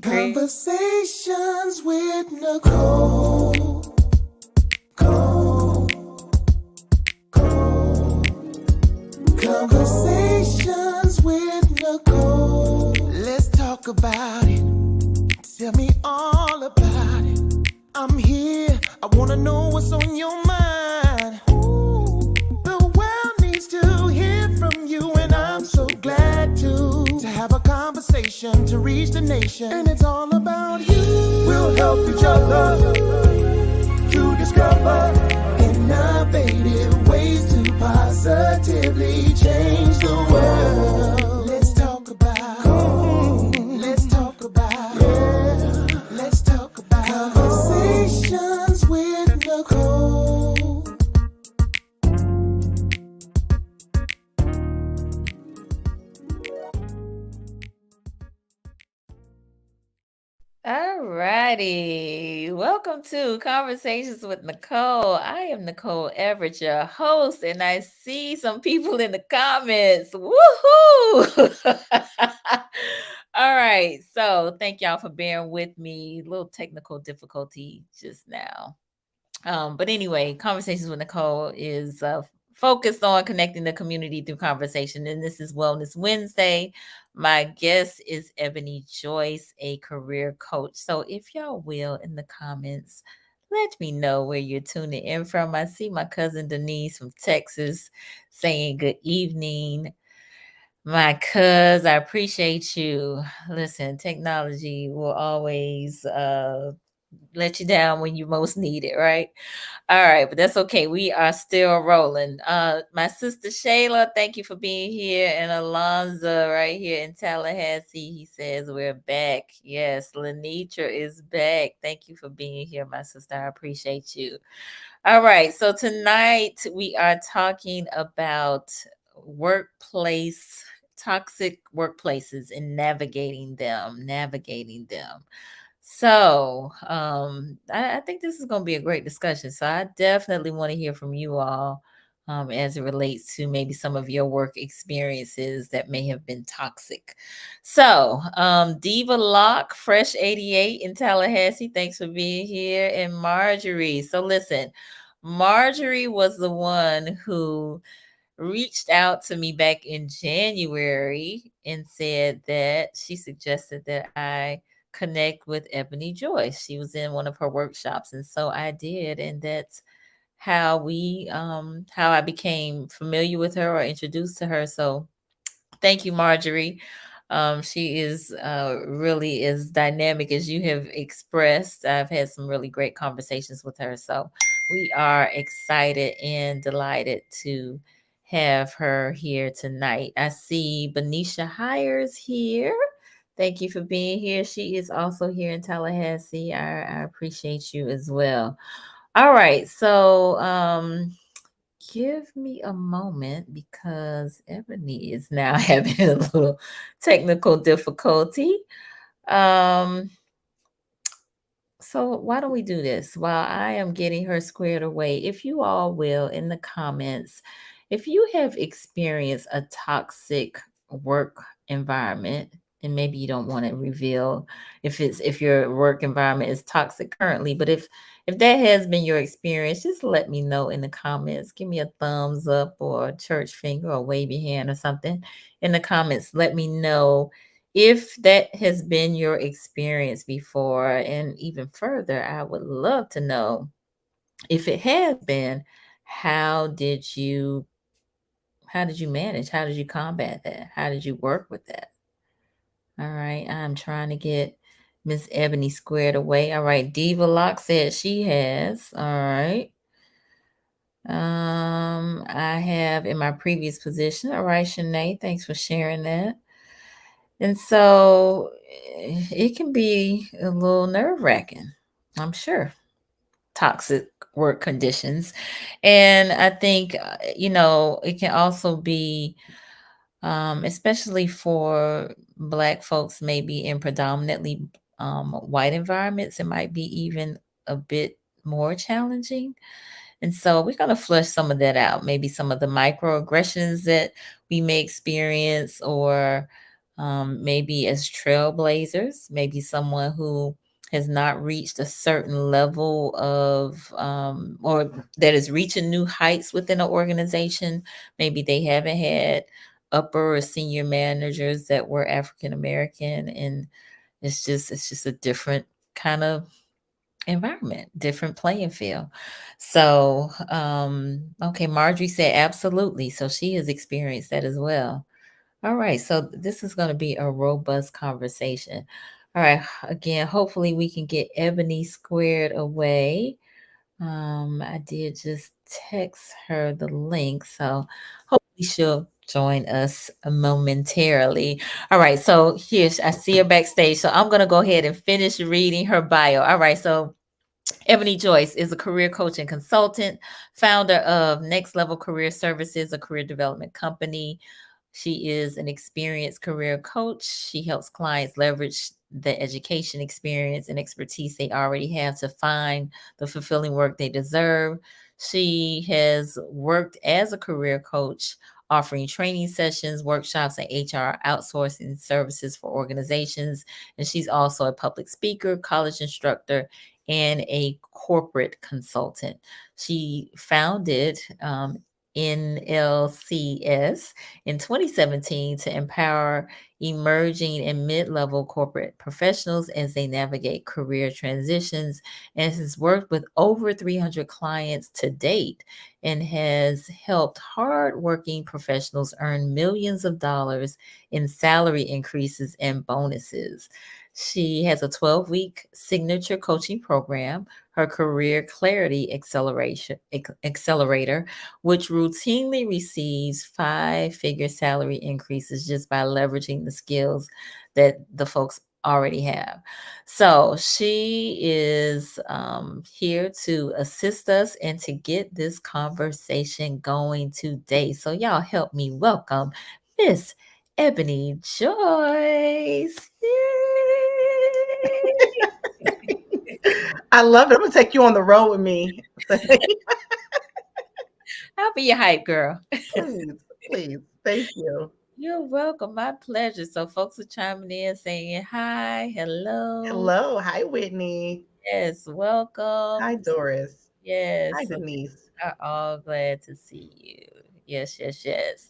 Conversations with Nicole. Conversations with Nicole. Let's talk about it. Tell me all about it. I'm here. I wanna know what's on your mind. The world needs to hear from you, and I'm so glad to have a conversation to reach the nation. And it's all about you. We'll help each other to discover innovative ways to positively change the world. Let's talk about. Let's talk about. Yeah. Let's talk about conversations with Nicole. All righty. Welcome to Conversations with Nicole. I am Nicole Everett, your host, and I see some people in the comments. Woohoo! All right. So thank y'all for bearing with me. A little technical difficulty just now. But anyway, Conversations with Nicole is focused on connecting the community through conversation. And this is Wellness Wednesday. My guest is Ebony Joyce, a career coach. So if y'all will, in the comments, let me know where you're tuning in from. I see my cousin Denise from Texas saying good evening. My cuz, I appreciate you. Listen, technology will always let you down when you most need it, right? All right, but that's okay. We are still rolling. My sister Shayla, thank you for being here. And Alonza right here in Tallahassee, he says we're back. Yes, Lenitra is back. Thank you for being here, my sister. I appreciate you. All right, so tonight we are talking about workplace, toxic workplaces and navigating them. So, I think this is going to be a great discussion. So, I definitely want to hear from you all as it relates to maybe some of your work experiences that may have been toxic. So, Diva Lock, Fresh 88 in Tallahassee, thanks for being here. And Marjorie. So, listen, Marjorie was the one who reached out to me back in January and said that she suggested that I connect with Ebony Joyce. She was in one of her workshops, and so I did, and that's how I became familiar with her or introduced to her. So thank you, Marjorie. She is really as dynamic as you have expressed. I've had some really great conversations with her. So we are excited and delighted to have her here tonight. I see Benicia Hires here. Thank you for being here. She is also here in Tallahassee. I appreciate you as well. All right. So give me a moment because Ebony is now having a little technical difficulty. Um, so why don't we do this while I am getting her squared away? If you all will, in the comments, if you have experienced a toxic work environment, and maybe you don't want to reveal if your work environment is toxic currently, but if that has been your experience, just let me know in the comments. Give me a thumbs up or a church finger or wave your hand or something in the comments. Let me know if that has been your experience before. And even further, I would love to know if it has been, how did you manage? How did you combat that? How did you work with that? All right, I'm trying to get Miss Ebony squared away. All right, Diva Lock said she has. All right. I have in my previous position. All right, Shanae, thanks for sharing that. And so it can be a little nerve wracking, I'm sure. Toxic work conditions. And I think, it can also be, especially for Black folks, maybe in predominantly white environments, it might be even a bit more challenging. And so we're going to flush some of that out, maybe some of the microaggressions that we may experience, or maybe as trailblazers, maybe someone who has not reached a certain level of, or that is reaching new heights within an organization. Maybe they haven't had upper or senior managers that were African American, and it's just a different kind of environment, different playing field. So, okay, Marjorie said absolutely. So she has experienced that as well. All right, so this is going to be a robust conversation. All right, again, hopefully we can get Ebony squared away. I did just text her the link, so hopefully she'll join us momentarily. All right, so here I see her backstage, so I'm gonna go ahead and finish reading her bio. All right, so Ebony Joyce is a career coach and consultant, founder of Next Level Career Services, a career development company. She is an experienced career coach. She helps clients leverage the education experience and expertise they already have to find the fulfilling work they deserve. She has worked as a career coach, offering training sessions, workshops, and HR outsourcing services for organizations. And she's also a public speaker, college instructor, and a corporate consultant. She founded NLCS in 2017 to empower emerging and mid level corporate professionals as they navigate career transitions, and has worked with over 300 clients to date and has helped hardworking professionals earn millions of dollars in salary increases and bonuses. She has a 12-week signature coaching program, her Career Clarity Accelerator, which routinely receives five-figure salary increases just by leveraging the skills that the folks already have. So she is here to assist us and to get this conversation going today. So y'all help me welcome Miss Ebony Joyce. Yay! I love it. I'm gonna take you on the road with me. I'll be your hype girl. Please, please. Thank you. You're welcome. My pleasure. So folks are chiming in saying hi, hello. Hello. Hi, Whitney. Yes, welcome. Hi, Doris. Yes, Hi, so Denise. we are all glad to see you. Yes, yes, yes.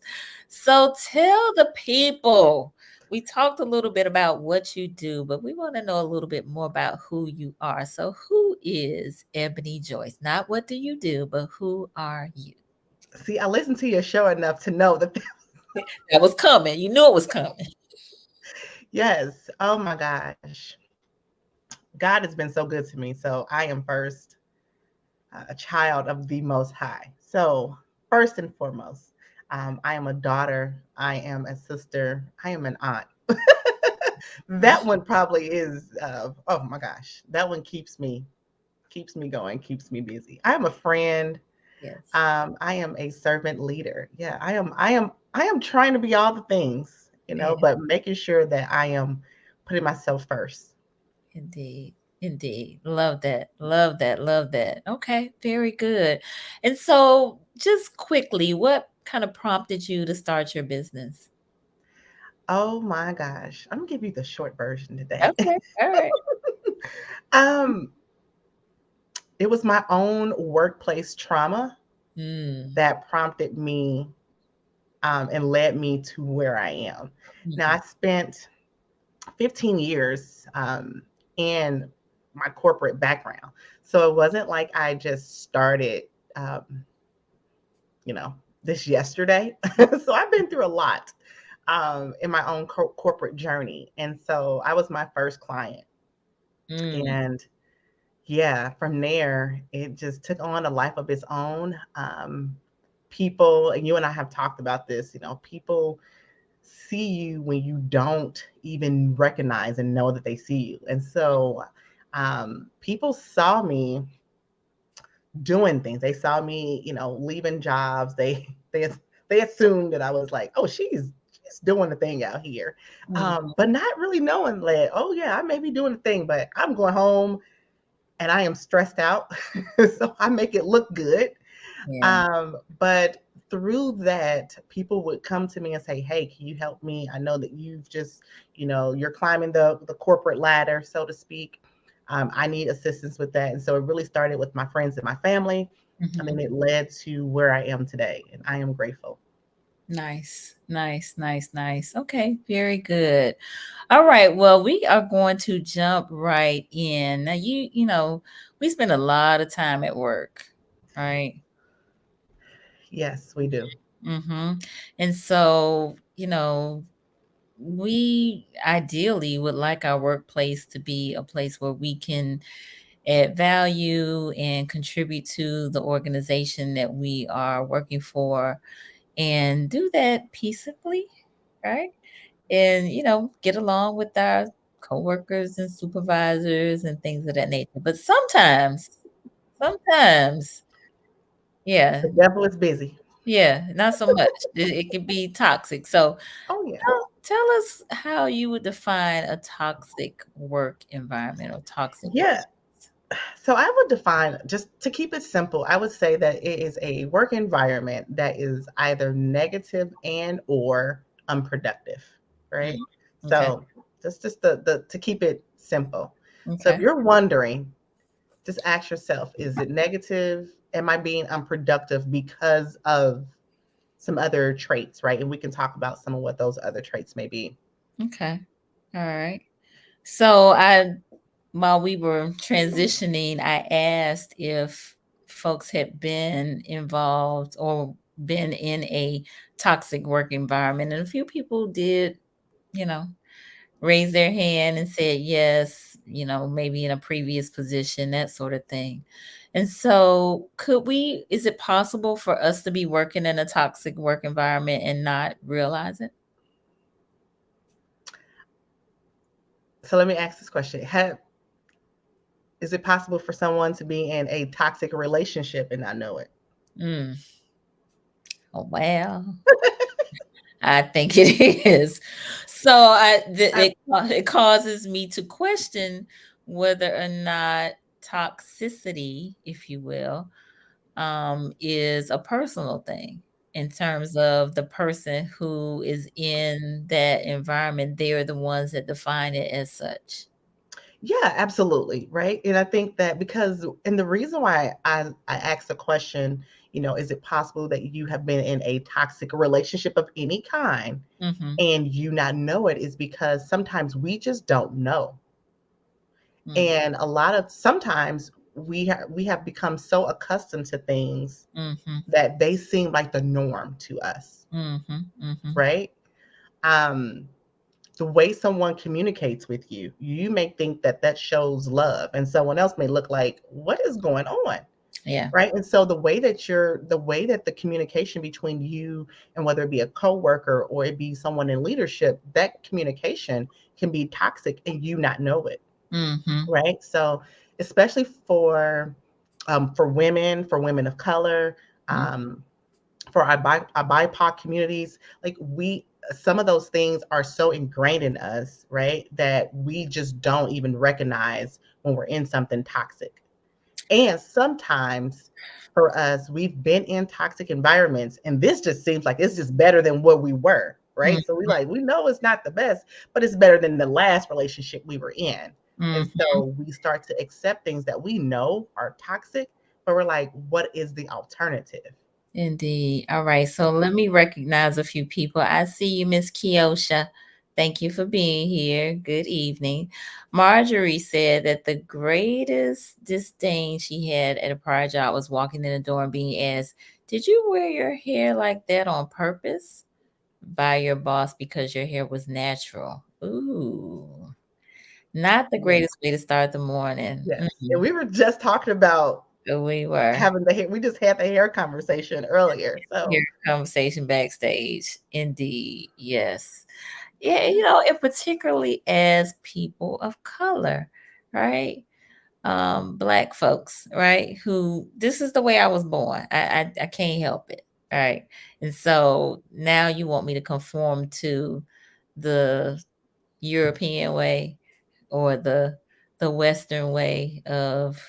So tell the people. We talked a little bit about what you do, but we want to know a little bit more about who you are. So who is Ebony Joyce? Not what do you do, but who are you? See, I listened to your show enough to know that. That was coming. You knew it was coming. Yes. Oh my gosh. God has been so good to me. So I am first a child of the Most High. So, first and foremost, I am a daughter. I am a sister. I am an aunt. That one probably is. Oh my gosh, that one keeps me going, keeps me busy. I am a friend. Yes, I am a servant leader. Yeah, I am trying to be all the things, yeah. but making sure that I am putting myself first. Indeed. Indeed. Love that. Love that. Love that. Okay. Very good. And so, just quickly, what kind of prompted you to start your business? Oh my gosh, I'm gonna give you the short version today. Okay. All right. um, it was my own workplace trauma Mm, that prompted me and led me to where I am. Now, mhm. I spent 15 years in my corporate background. So it wasn't like I just started, um, you know, this yesterday. So I've been through a lot in my own corporate journey. And so I was my first client. Mm, And yeah, from there, it just took on a life of its own. People, and you and I have talked about this, people see you when you don't even recognize and know that they see you. And so people saw me doing things. They saw me, leaving jobs. They assumed that I was like, oh, she's doing the thing out here, mhm. but not really knowing that, oh yeah, I may be doing the thing, but I'm going home and I am stressed out, so I make it look good. Yeah. But through that, people would come to me and say, "Hey, can you help me? I know that you've just, you're climbing the corporate ladder, so to speak. I need assistance with that." And so it really started with my friends and my family, and then Mhm. it led to where I am today, and I am grateful. Nice, nice, nice, nice. Okay, very good. All right. Well, we are going to jump right in. Now, we spend a lot of time at work, right? Yes, we do. Mm-hmm. And so, we ideally would like our workplace to be a place where we can add value and contribute to the organization that we are working for and do that peaceably, right? And, get along with our coworkers and supervisors and things of that nature. But sometimes, yeah, The devil is busy. yeah, not so much. It can be toxic. So Oh yeah. tell us how you would define a toxic work environment or toxic work. Yeah. So I would define, just to keep it simple, I would say that it is a work environment that is either negative and or unproductive, right? Mm, okay. So just the to keep it simple. So if Okay. you're wondering, just ask yourself, is it negative? Am I being unproductive because of some other traits, right? And we can talk about some of what those other traits may be. Okay. All right. So while we were transitioning, I asked if folks had been involved or been in a toxic work environment. And a few people did, you know, raise their hand and said yes, maybe in a previous position, that sort of thing. And so is it possible for us to be working in a toxic work environment and not realize it? So let me ask this question. Is it possible for someone to be in a toxic relationship and not know it? Mm. Oh, well. I think it is. So it causes me to question whether or not toxicity, if you will, is a personal thing in terms of the person who is in that environment. They are the ones that define it as such. Yeah, absolutely. Right. And I think that and the reason why I asked the question, is it possible that you have been in a toxic relationship of any kind Hmm. and you not know it is because sometimes we just don't know. And sometimes we have become so accustomed to things Mm-hmm. that they seem like the norm to us, Mm-hmm. Mm-hmm. right? Um, the way someone communicates with you, you may think that that shows love, and someone else may look like, "What is going on?" Yeah. Right? And so the way that the communication between you and whether it be a coworker or it be someone in leadership, that communication can be toxic and you not know it, Mm-hmm. right? So, especially for women of color, um, for our BIPOC communities, like some of those things are so ingrained in us, right, that we just don't even recognize when we're in something toxic. And sometimes for us, we've been in toxic environments, and this just seems like it's just better than what we were, right? So we know it's not the best, but it's better than the last relationship we were in. And Mm-hmm. so we start to accept things that we know are toxic, but we're like, what is the alternative? Indeed. All right. So let me recognize a few people. I see you, Miss Kiosha. Thank you for being here. Good evening. Marjorie said that the greatest disdain she had at a prior job was walking in the door and being asked, "Did you wear your hair like that on purpose?" By your boss because your hair was natural. Ooh, not the Yeah. greatest way to start the morning. Yes. And we were just talking about We were. having the hair. We just had the hair conversation earlier. Hear So conversation backstage. Indeed. Yes. Yeah, and particularly as people of color, right? Black folks, right? Who this is the way I was born. I can't help it. Right. And so now you want me to conform to the European way or the Western way of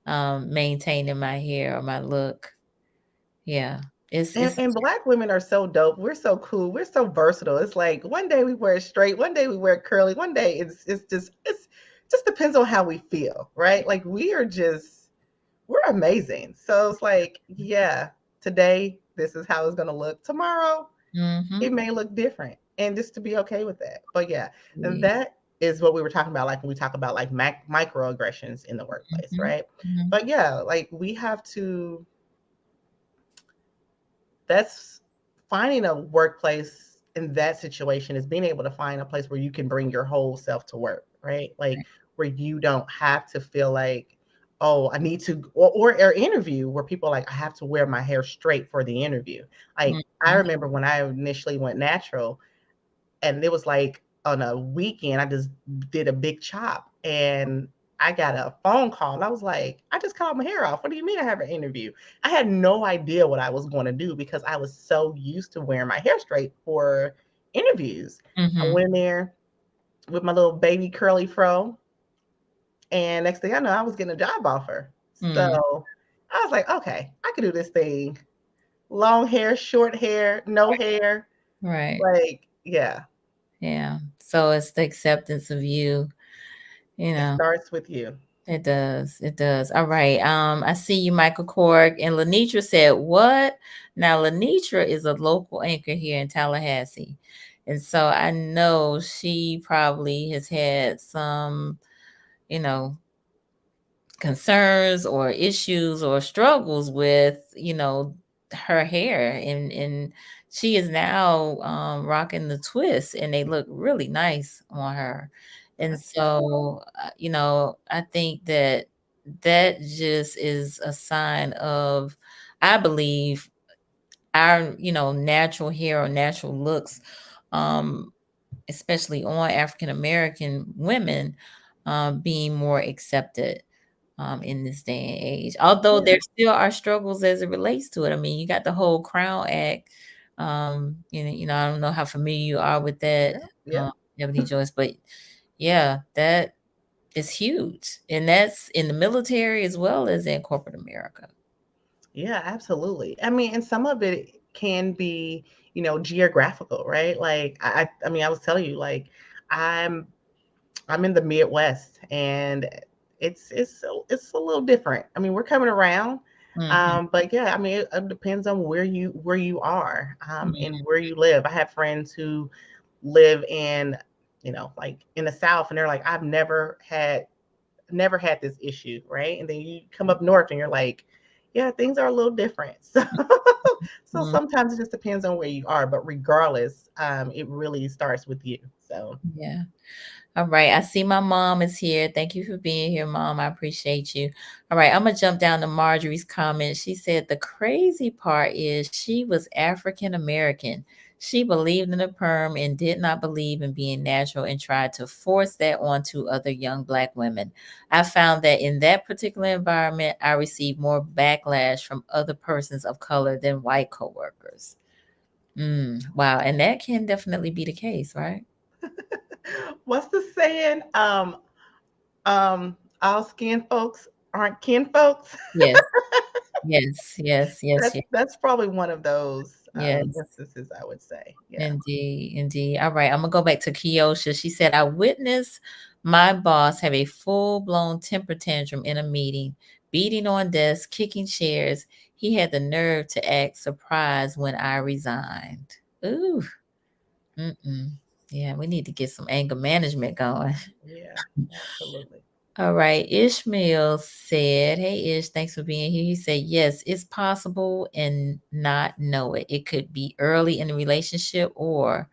maintaining my hair or my look. Yeah. it's And Black women are so dope. We're so cool. We're so versatile. It's like one day we wear it straight, one day we wear it curly, one day it's just depends on how we feel, right? Like we're amazing. So it's like, yeah, today this is how it's gonna look. Tomorrow mm-hmm. it may look different, and just to be okay with that. But yeah, and Yeah. that is what we were talking about, like when we talk about like microaggressions in the workplace, Mm-hmm. right? Mm-hmm. But yeah, like we have to. That's finding a workplace in that situation is being able to find a place where you can bring your whole self to work, right? Like Right. where you don't have to feel like, oh, I need to, or interview where people are like, I have to wear my hair straight for the interview. Like I Mm-hmm. remember when I initially went natural, and it was like on a weekend, I just did a big chop, and I got a phone call, and I was like, I just cut my hair off. What do you mean I have an interview? I had no idea what I was going to do because I was so used to wearing my hair straight for interviews. I Mm-hmm. went in there with my little baby curly fro, and next thing I know, I was getting a job offer. Mm. So I was like, okay, I could do this thing. Long hair, short hair, no hair. Right. Like, yeah, Yeah. So it's the acceptance of you, you it know. starts with you. It does. It does. All right. I see you, Michael Cork. And Lenitra said, what? Now, Lenitra is a local anchor here in Tallahassee. And so I know she probably has had some, you know, concerns or issues or struggles with, her hair. And she is now rocking the twists, and they look really nice on her. And That's what's up. so, I think that that just is a sign of, I believe, our, natural hair or natural looks, um, especially on African American women, being more accepted in this day and age. Although Yeah, there still are struggles as it relates to it. I mean, you got the whole Crown Act. I don't know how familiar you are with that, yeah, yeah, Ebony Joyce, but yeah, that is huge, and that's in the military as well as in corporate America. yeah, absolutely. I mean, and some of it can be, geographical, right? Like I mean, I was telling you, like I'm I'm in the Midwest, and it's a little different. I mean, we're coming around, Hmm. but yeah, I mean, it depends on where you are, and Hmm. where you live. I have friends who live in, like in the South, and they're like, I've never had this issue, right? And then you come up north and you're like, yeah, things are a little different. So Hmm. sometimes it just depends on where you are, but regardless, it really starts with you. So Yeah. All right. I see my mom is here. Thank you for being here, Mom. I appreciate you. All right. I'm going to jump down to Marjorie's comment. She said, the crazy part is she was African American. She believed in the perm and did not believe in being natural and tried to force that onto other young Black women. I found that in that particular environment, I received more backlash from other persons of color than white coworkers. Wow. And that can definitely be the case, right? what's the saying? All skin folks aren't kin folks. Yes. Yes. Yes. Yes. That's probably one of those Yes, instances, I would say. Yeah. indeed, indeed. All right, I'm gonna go back to Kiosha. She said, I witnessed my boss have a full-blown temper tantrum in a meeting, beating on desks, kicking chairs. He had the nerve to act surprised when I resigned. Ooh, mm-mm. Yeah, we need to get some anger management going. Yeah, absolutely. All right. Ishmael said, hey, Ish, thanks for being here. He said, yes, it's possible and not know it. It could be early in the relationship, or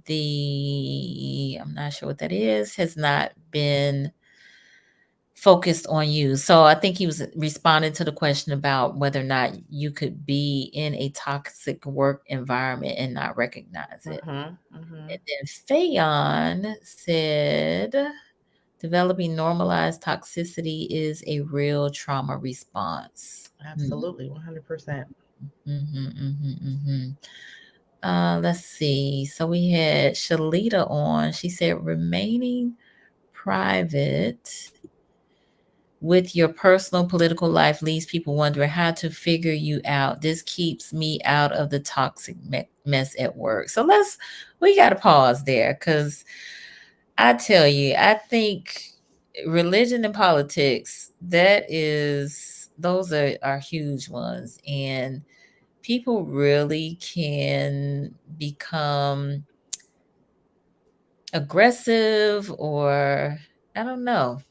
I'm not sure what that is, has not been focused on you. So I think he was responding to the question about whether or not you could be in a toxic work environment and not recognize it. Mm-hmm. Mm-hmm. And then Fayon said, developing normalized toxicity is a real trauma response. Absolutely, 100%. Let's see. So we had Shalita on. She said remaining private with your personal political life leaves people wondering how to figure you out. This keeps me out of the toxic mess at work. So we got to pause there because I tell you, I think religion and politics, those are huge ones. And people really can become aggressive, or I don't know.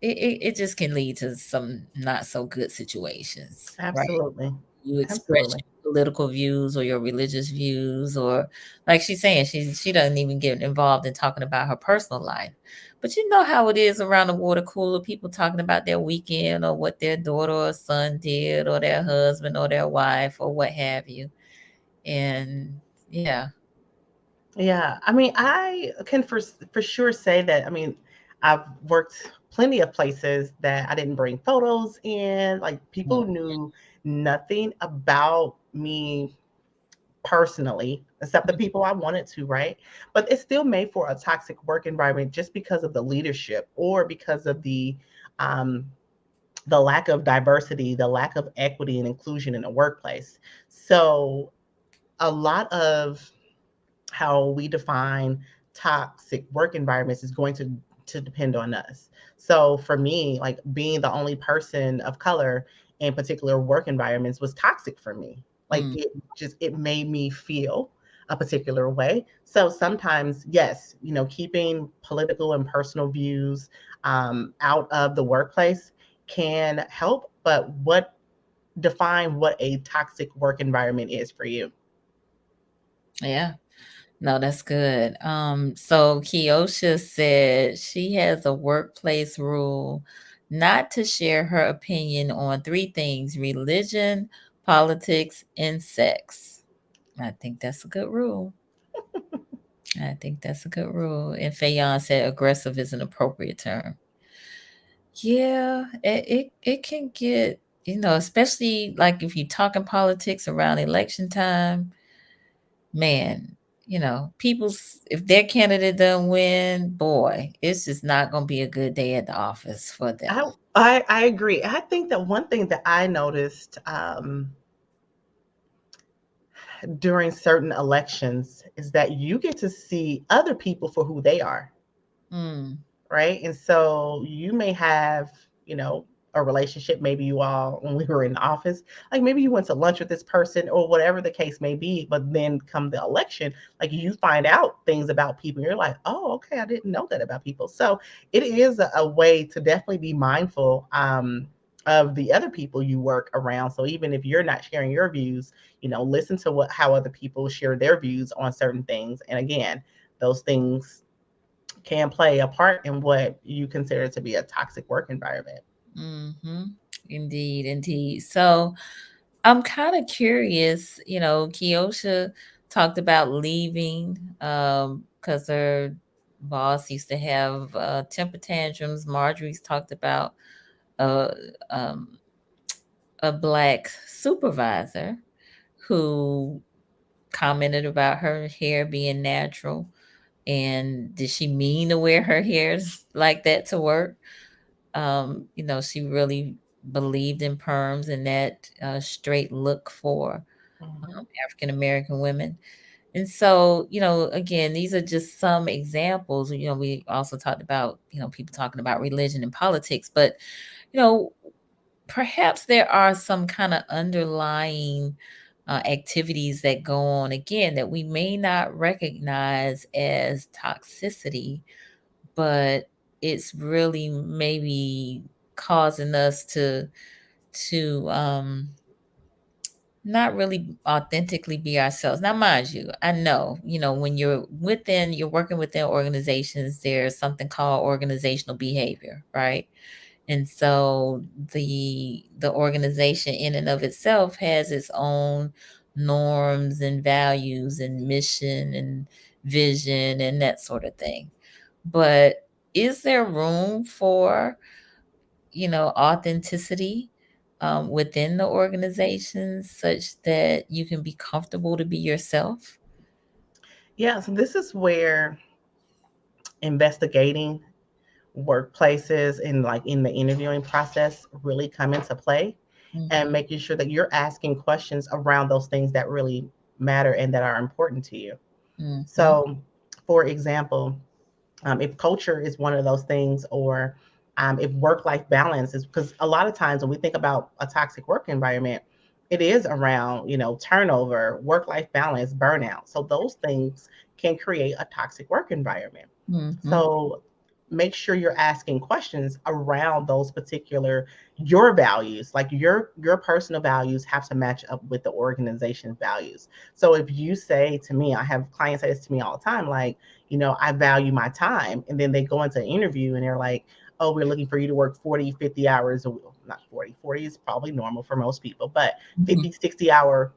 It just can lead to some not so good situations, right? Absolutely. You express Absolutely. your political views or your religious views, or like she's saying, she doesn't even get involved in talking about her personal life. But you know how it is around the water cooler, people talking about their weekend or what their daughter or son did or their husband or their wife or what have you. And yeah. Yeah, I mean, I can for sure say that. I mean, I've worked plenty of places that I didn't bring photos in. Like Mm, people knew nothing about me personally, except the people I wanted to, right? But it still made for a toxic work environment just because of the leadership or because of um, the lack of diversity, the lack of equity and inclusion in the workplace. So a lot of how we define toxic work environments is going to depend on us. So for me, like being the only person of color in particular work environments was toxic for me. Like mm, it made me feel a particular way. So sometimes, yes, keeping political and personal views out of the workplace can help. But what define what a toxic work environment is for you? yeah. No, that's good. So Kiosha said she has a workplace rule not to share her opinion on three things: religion, politics, and sex. I think that's a good rule. I think that's a good rule. And Fayon said aggressive is an appropriate term. Yeah, it can get, especially like if you're talking politics around election time, man, if their candidate doesn't win, boy, it's just not gonna be a good day at the office for I them. I agree. I think that one thing that I noticed during certain elections is that you get to see other people for who they are, Mm, right? And so you may have, you know, a relationship. Maybe you all, when we were in office, like maybe you went to lunch with this person or whatever the case may be. But then come the election, like you find out things about people. And you're like, oh, okay, I didn't know that about people. So it is a way to definitely be mindful of the other people you work around. So even if you're not sharing your views, listen to how other people share their views on certain things. And again, those things can play a part in what you consider to be a toxic work environment. mm-hmm. Indeed, indeed. So I'm kind of curious, Kiosha talked about leaving because her boss used to have temper tantrums. Marjorie's talked about uh, um, a black supervisor who commented about her hair being natural. And did she mean to wear her hairs like that to work? She really believed in perms and that straight look for Mhm. African American women. And so, again, these are just some examples. We also talked about, people talking about religion and politics, but, you know, perhaps there are some kind of underlying activities that go on again that we may not recognize as toxicity, but it's really maybe causing us to not really authentically be ourselves. Now, mind you, I know, when you're working within organizations, there's something called organizational behavior, right? And so the organization in and of itself has its own norms and values and mission and vision and that sort of thing. But is there room for, authenticity within the organization such that you can be comfortable to be yourself? Yeah, so this is where investigating workplaces and like in the interviewing process really come into play, and Mhm, making sure that you're asking questions around those things that really matter and that are important to you. mhm, So, for example, if culture is one of those things, or if work life balance is, because a lot of times when we think about a toxic work environment, it is around, turnover, work life balance, burnout. So, those things can create a toxic work environment. mhm. So, make sure you're asking questions around those particular your values, like your personal values have to match up with the organization's values. So if you say to me, I have clients say this to me all the time, like, I value my time. And then they go into an interview and they're like, oh, we're looking for you to work 40, 50 hours a week. Not 40, 40 is probably normal for most people, but Mhm. 50, 60-hour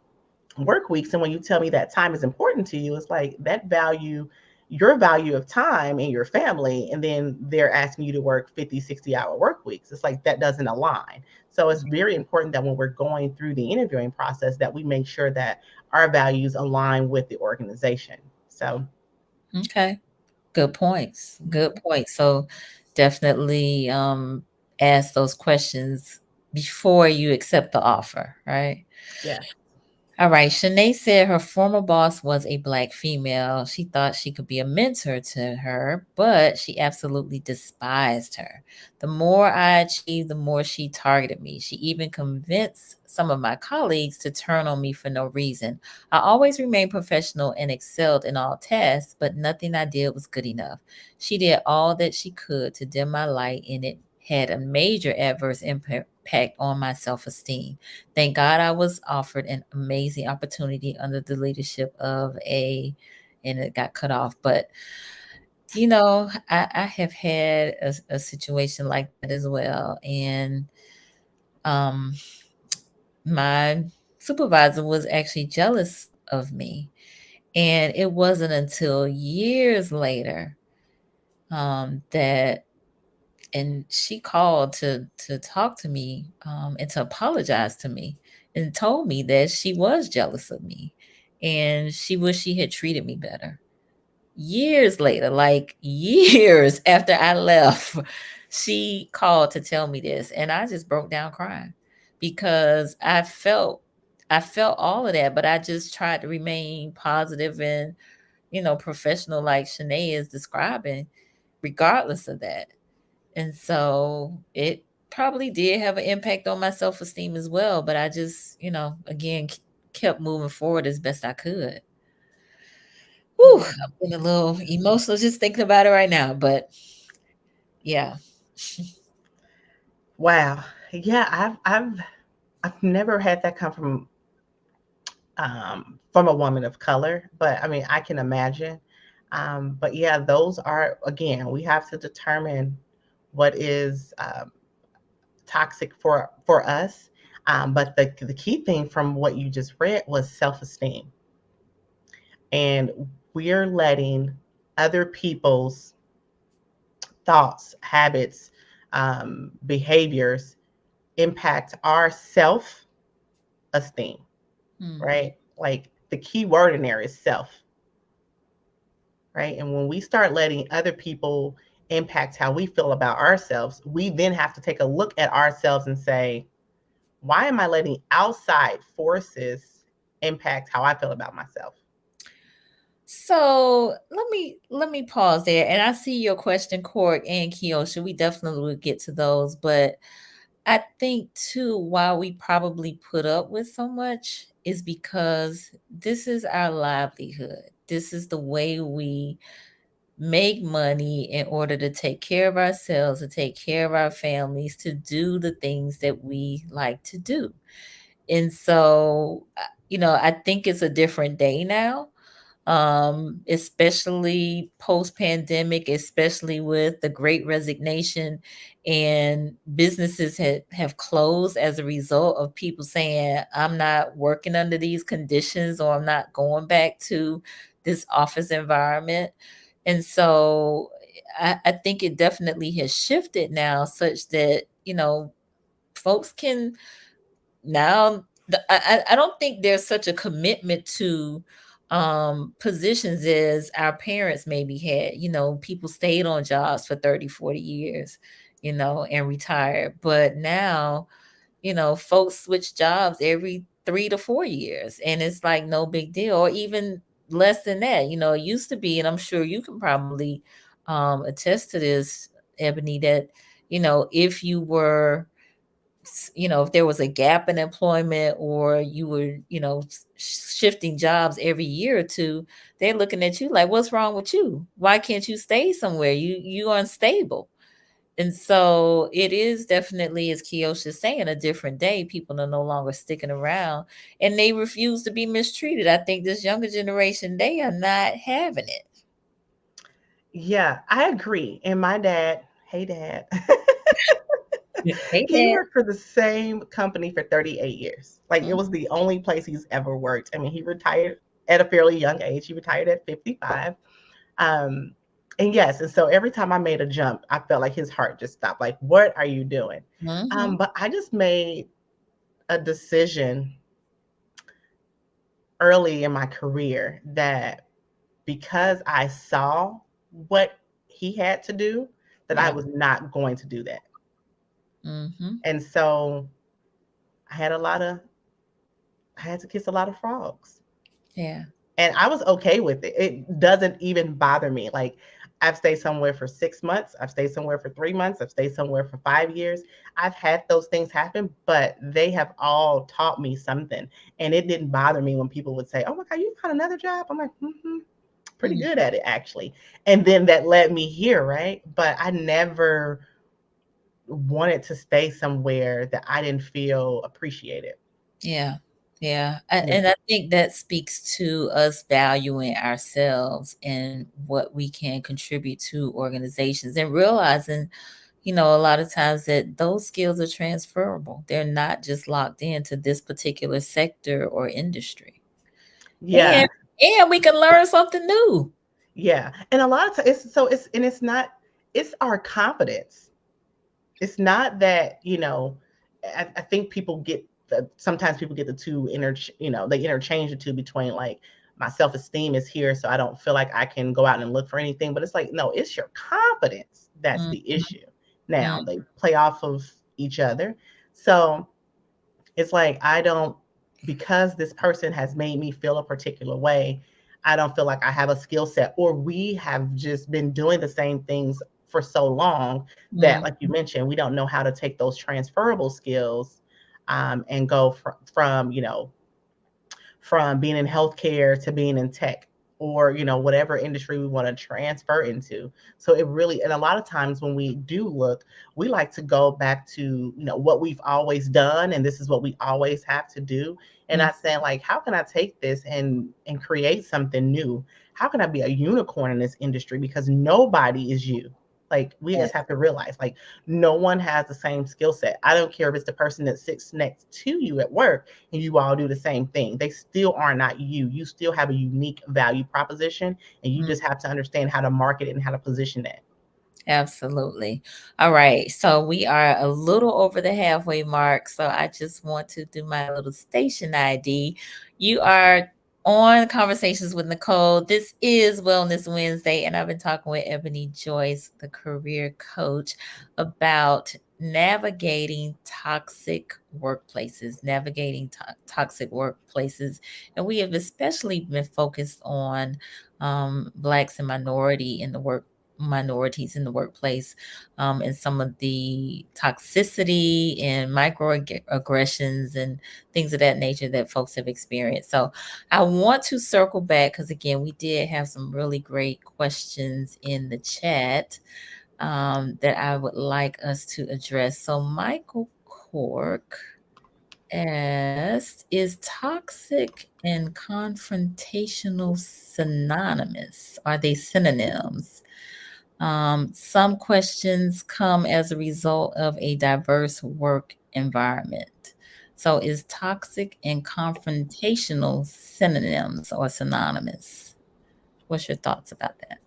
work weeks. And when you tell me that time is important to you, it's like that value, your value of time in your family, and then they're asking you to work 50, 60-hour work weeks. It's like that doesn't align. So it's very important that when we're going through the interviewing process that we make sure that our values align with the organization. So Okay. Good points. Good mhm, points. So definitely ask those questions before you accept the offer, right? yeah. All right. Shanae said her former boss was a black female. She thought she could be a mentor to her, but she absolutely despised her. The more I achieved, the more she targeted me. She even convinced some of my colleagues to turn on me for no reason. I always remained professional and excelled in all tasks, but nothing I did was good enough. She did all that she could to dim my light, and it had a major adverse impact on my self esteem. Thank God I was offered an amazing opportunity under the leadership of and it got cut off. But, I have had a situation like that as well. And um, my supervisor was actually jealous of me. And it wasn't until years later that and she called to talk to me and to apologize to me and told me that she was jealous of me and she wished she had treated me better. Years later, like years after I left, she called to tell me this and I just broke down crying because I felt all of that, but I just tried to remain positive and professional like Shanae is describing regardless of that. And so it probably did have an impact on my self-esteem as well, but I just, again, kept moving forward as best I could. Whew, Yeah. I'm getting a little emotional just thinking about it right now, but yeah. Wow. Yeah, I've never had that come from a woman of color, but I mean, I can imagine. But yeah, those are, again, we have to determine what is toxic for us. But the key thing from what you just read was self-esteem, and we're letting other people's thoughts, habits, behaviors impact our self-esteem, Mhm. right? Like the key word in there is self, right? And when we start letting other people impact how we feel about ourselves, we then have to take a look at ourselves and say, why am I letting outside forces impact how I feel about myself? So let me pause there. And I see your question, Court and Kiosha. We definitely will get to those, but I think too, why we probably put up with so much is because this is our livelihood. This is the way we make money in order to take care of ourselves, to take care of our families, to do the things that we like to do. And so, I think it's a different day now, especially post pandemic, especially with the great resignation and businesses have closed as a result of people saying, I'm not working under these conditions or I'm not going back to this office environment. And so I think it definitely has shifted now such that, folks can now I don't think there's such a commitment to positions as our parents maybe had. People stayed on jobs for 30, 40 years, and retired. But now, folks switch jobs every 3 to 4 years, and it's like no big deal, or even less than that. It used to be, and I'm sure you can probably attest to this, Ebony, that if you were if there was a gap in employment, or you were shifting jobs every year or two, they're looking at you like, what's wrong with you? Why can't you stay somewhere? You unstable. And so it is definitely, as Kiosha's saying, a different day. People are no longer sticking around, and they refuse to be mistreated. I think this younger generation, they are not having it. Yeah, I agree. And my dad, hey dad, Hey, he Dad. worked for the same company for 38 years. Like it Mm, was the only place he's ever worked. I mean, he retired at a fairly young age. He retired at 55. Um, and yes, and so every time I made a jump, I felt like his heart just stopped. Like, what are you doing? mhm. But I just made a decision early in my career that because I saw what he had to do, that I Yeah. was not going to do that. Mhm. And so I had a lot of, I had to kiss a lot of frogs. Yeah. And I was okay with it. It doesn't even bother me. Like I've stayed somewhere for 6 months, I've stayed somewhere for 3 months, I've stayed somewhere for 5 years. I've had those things happen, but they have all taught me something. And it didn't bother me when people would say, "Oh my God, you found another job?" I'm like, pretty Mm. good at it actually. And then that led me here, right? But I never wanted to stay somewhere that I didn't feel appreciated. Yeah. Yeah. Yeah. And I think that speaks to us valuing ourselves and what we can contribute to organizations, and realizing, a lot of times that those skills are transferable. They're not just locked into this particular sector or industry. Yeah. And we can learn something new. Yeah. And a lot of times it's not, it's our confidence. It's not that, I think people get sometimes people get the two they interchange the two between like my self-esteem is here, so I don't feel like I can go out and look for anything. But it's like, no, it's your confidence that's Mhm, the issue. Now mm, they play off of each other. So it's like I don't, because this person has made me feel a particular way, I don't feel like I have a skill set, or we have just been doing the same things for so long that, mm, like you mentioned, we don't know how to take those transferable skills and go from being in healthcare to being in tech, or whatever industry we want to transfer into. So it really, and a lot of times when we do look, we like to go back to what we've always done, and this is what we always have to do, and mm. not saying like, how can I take this and create something new? How can I be a unicorn in this industry? Because nobody is you. Like we Yes, just have to realize, like, no one has the same skill set. I don't care if it's the person that sits next to you at work and you all do the same thing. They still are not you. You still have a unique value proposition, and you mm, just have to understand how to market it and how to position that. absolutely. All right. So we are a little over the halfway mark. So I just want to do my little station ID. You are on Conversations with Nicole. This is Wellness Wednesday, and I've been talking with Ebony Joyce, the career coach, about navigating toxic workplaces, toxic workplaces. And we have especially been focused on Blacks and minorities in the workplace, and some of the toxicity and microaggressions and things of that nature that folks have experienced. So I want to circle back because, again, we did have some really great questions in the chat that I would like us to address. So Michael Cork asked, is toxic and confrontational synonymous? Are they synonyms? Some questions come as a result of a diverse work environment. So, is toxic and confrontational synonyms or synonymous? What's your thoughts about that?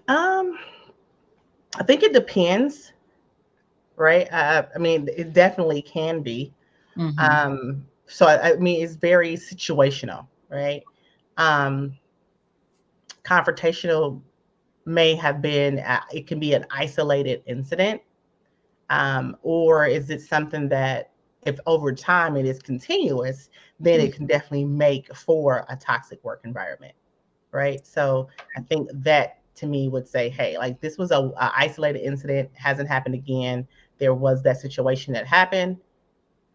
Um, I think it depends, right? I mean, it definitely can be. Mm-hmm. So I mean, it's very situational, right? Um, Confrontational may have been, it can be an isolated incident, or is it something that if over time it is continuous, then it can definitely make for a toxic work environment, right? So I think that to me would say, hey, like this was a isolated incident, hasn't happened again. There was that situation that happened.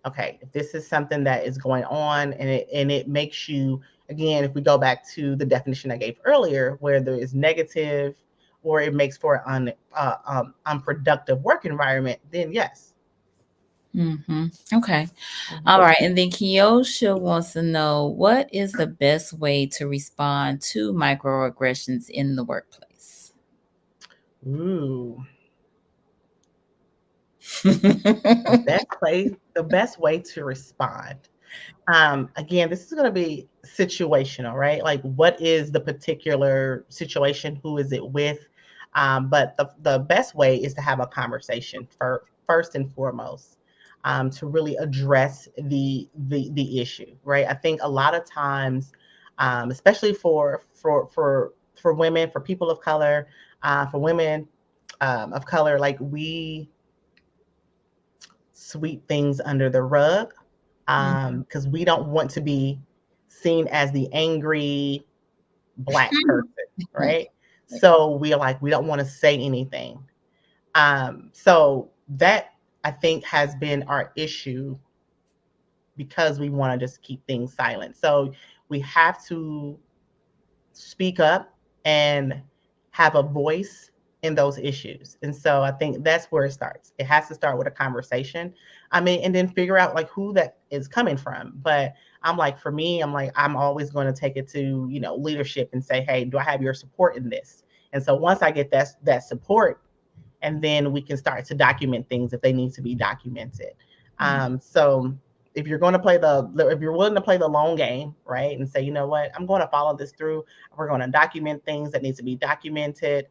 Okay, if this is something that is going on and it makes you, again, if we go back to the definition I gave earlier, where there is negative or it makes for an unproductive work environment, then yes. Okay. Mhm. All right. And then Kiosha wants to know, what is the best way to respond to microaggressions in the workplace? Ooh, the best way to respond. Again, this is going to be situational, right? Like, what is the particular situation? Who is it with? But the best way is to have a conversation first and foremost, to really address the issue, right? I think a lot of times, especially for women, for people of color, for women of color, like we sweep things under the rug, because we don't want to be seen as the angry black person, right? So we're like, we don't want to say anything. So that I think has been our issue because we want to just keep things silent. So we have to speak up and have a voice in those issues. And so I think that's where it starts. It has to start with a conversation. I mean, and then figure out like who that is coming from. But I'm like, for me, I'm like, I'm always going to take it to, leadership and say, hey, do I have your support in this? And so once I get that support, and then we can start to document things if they need to be documented. So if you're going to if you're willing to play the long game, right, and say, you know what, I'm going to follow this through. We're going to document things that need to be documented.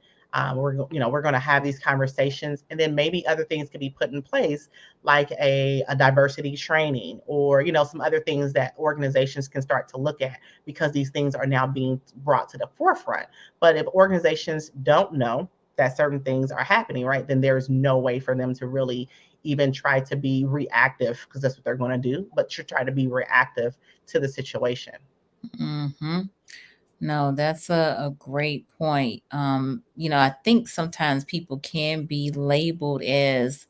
We're going to have these conversations, and then maybe other things can be put in place, like a diversity training, or some other things that organizations can start to look at, because these things are now being brought to the forefront. But if organizations don't know that certain things are happening, right, then there's no way for them to really even try to be reactive, because that's what they're going to do, but to try to be reactive to the situation. Mm-hmm. No, that's a great point. I think sometimes people can be labeled as,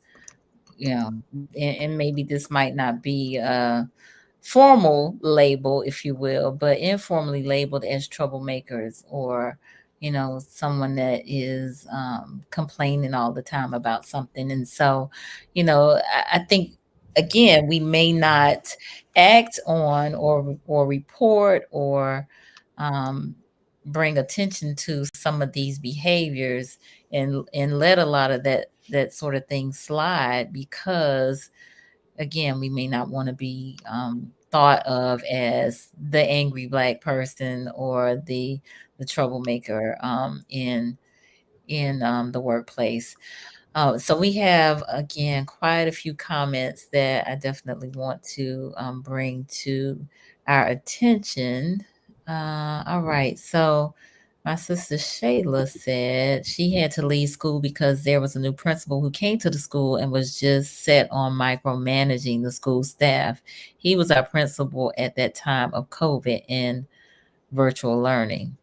and maybe this might not be a formal label, if you will, but informally labeled as troublemakers, or, someone that is complaining all the time about something. And so, I think, again, we may not act on or report or um, bring attention to some of these behaviors, and let a lot of that sort of thing slide, because again, we may not want to be thought of as the angry black person or the troublemaker in the workplace. So we have, again, quite a few comments that I definitely want to bring to our attention. All right. So my sister Shayla said she had to leave school because there was a new principal who came to the school and was just set on micromanaging the school staff. He was our principal at that time of COVID and virtual learning.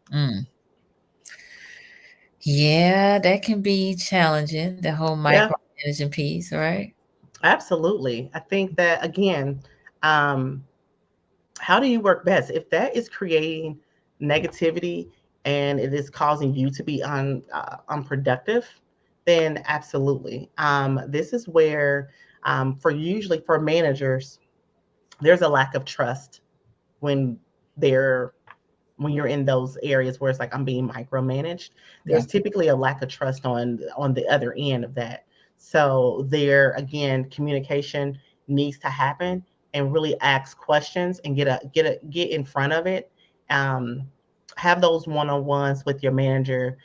Yeah, that can be challenging, the whole Yeah, micromanaging piece, right? absolutely. I think that, again, um, how do you work best if that is creating negativity and it is causing you to be unproductive? Then absolutely. This is where, for managers, there's a lack of trust when they're when you're in those areas where it's like I'm being micromanaged. Yeah. There's typically a lack of trust on the other end of that. So there, again, communication needs to happen, and really ask questions and get in front of it. Um, have those one-on-ones with your manager.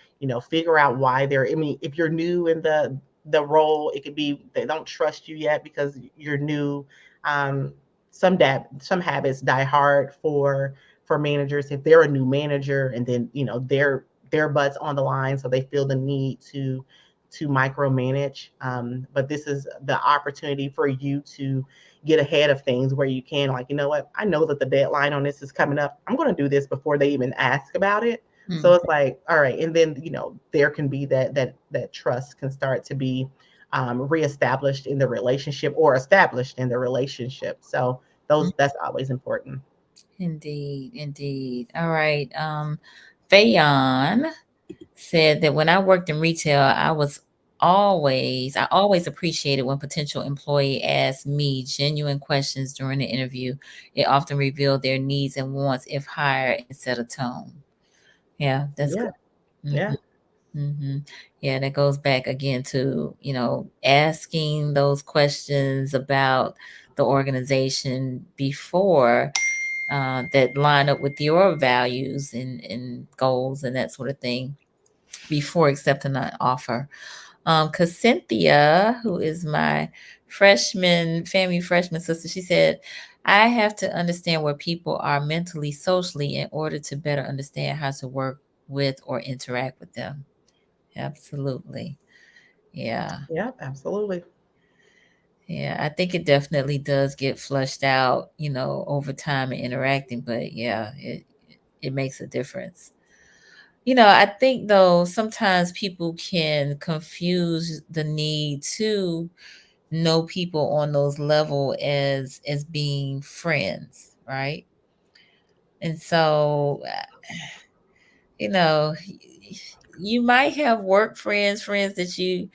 Figure out why they're. I mean, if you're new in the role, it could be they don't trust you yet because you're new. Um, some habits die hard for managers if they're a new manager and then their butts on the line, so they feel the need to micromanage. But this is the opportunity for you to get ahead of things where you can, like, you know what, I know that the deadline on this is coming up. I'm going to do this before they even ask about it. So Mm, it's like, all right, and then there can be that trust can start to be reestablished in the relationship or established in the relationship. So mm. that's always important. Indeed, indeed. All right. Fayon said that when I worked in retail, I always appreciated when potential employee asked me genuine questions during the interview. It often revealed their needs and wants if hired and set a tone. Yeah, that's Yeah, good. yeah, Hmm. Yeah, that goes back again to, asking those questions about the organization before that line up with your values and goals and that sort of thing before accepting an offer. Because Cynthia, who is my family freshman sister, she said, I have to understand where people are mentally, socially in order to better understand how to work with or interact with them. Absolutely. Yeah. yeah, absolutely. Yeah. I think it definitely does get flushed out, over time and interacting, but yeah, it makes a difference. I think though sometimes people can confuse the need to know people on those level as being friends, right? And so, you know, you might have work friends that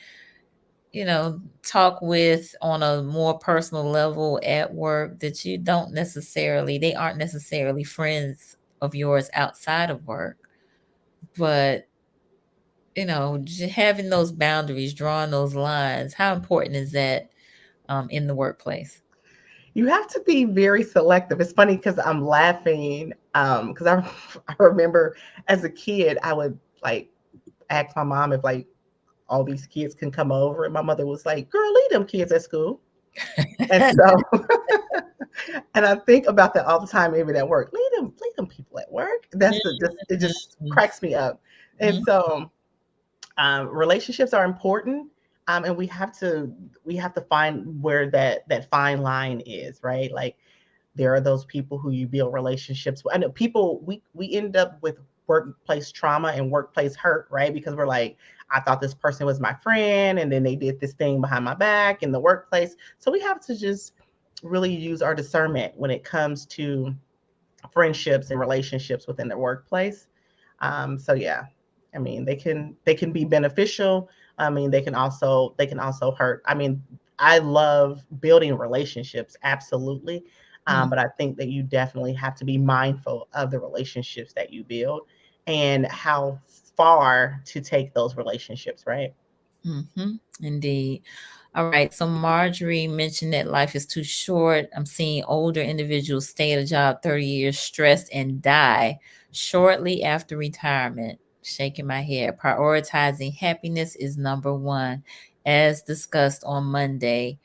talk with on a more personal level at work that they aren't necessarily friends of yours outside of work. But, having those boundaries, drawing those lines, how important is that in the workplace? You have to be very selective. It's funny because I'm laughing because I remember as a kid I would like ask my mom if like all these kids can come over, and my mother was like, "Girl, leave them kids at school." And so, and I think about that all the time, even at work. Leave them people at work. It just cracks me up. And Mhm, so, relationships are important, and we have to find where that fine line is, right? Like there are those people who you build relationships with. I know people we end up with workplace trauma and workplace hurt, right? Because we're like, I thought this person was my friend, and then they did this thing behind my back in the workplace. So we have to just really use our discernment when it comes to friendships and relationships within the workplace. So yeah, I mean they can be beneficial. I mean they can also hurt. I mean I love building relationships, absolutely, mhm, but I think that you definitely have to be mindful of the relationships that you build and how far to take those relationships, right? mhm. Indeed. All right. So Marjorie mentioned that life is too short. I'm seeing older individuals stay at a job 30 years stressed and die shortly after retirement. Shaking my head. Prioritizing happiness is number one. As discussed on Monday,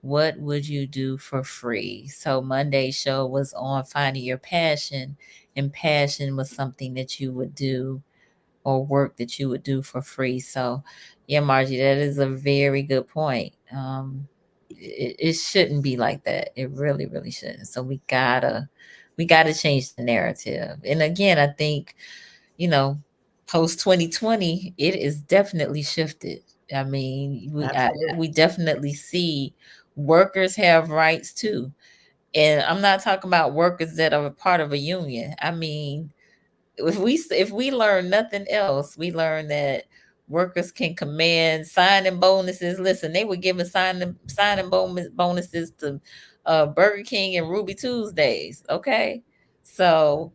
what would you do for free? So Monday's show was on finding your passion, and passion was something that you would do or work that you would do for free. So, yeah, Margie, that is a very good point. It shouldn't be like that. It really, really shouldn't. So we gotta change the narrative. And again, I think you know, post 2020, it is definitely shifted. I mean, Absolutely. we definitely see workers have rights too. And I'm not talking about workers that are a part of a union. I mean, if we learn nothing else, we learn that workers can command signing bonuses. Listen, they were giving signing bonuses to Burger King and Ruby Tuesdays. Okay, so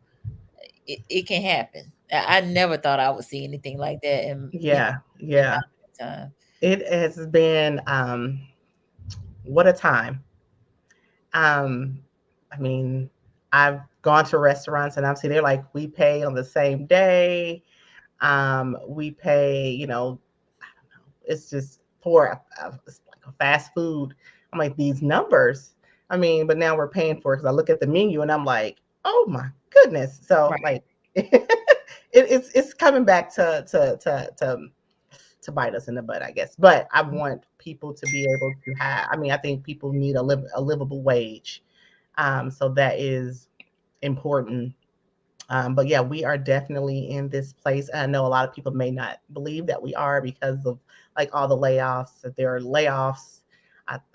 it can happen. I never thought I would see anything like that Yeah, in my yeah. lifetime. It has been what a time. Um, I mean, I've gone to restaurants and I've seen they're like, we pay on the same day. We pay, I don't know, it's just for it's like a fast food. I'm like, these numbers. I mean, but now we're paying for it because I look at the menu and I'm like, Oh my goodness. So Right. like it's coming back to bite us in the butt, I guess. But I want people to be able to have. I mean, I think people need a livable wage. So that is important. But yeah, we are definitely in this place. I know a lot of people may not believe that we are because of like all the layoffs. That there are layoffs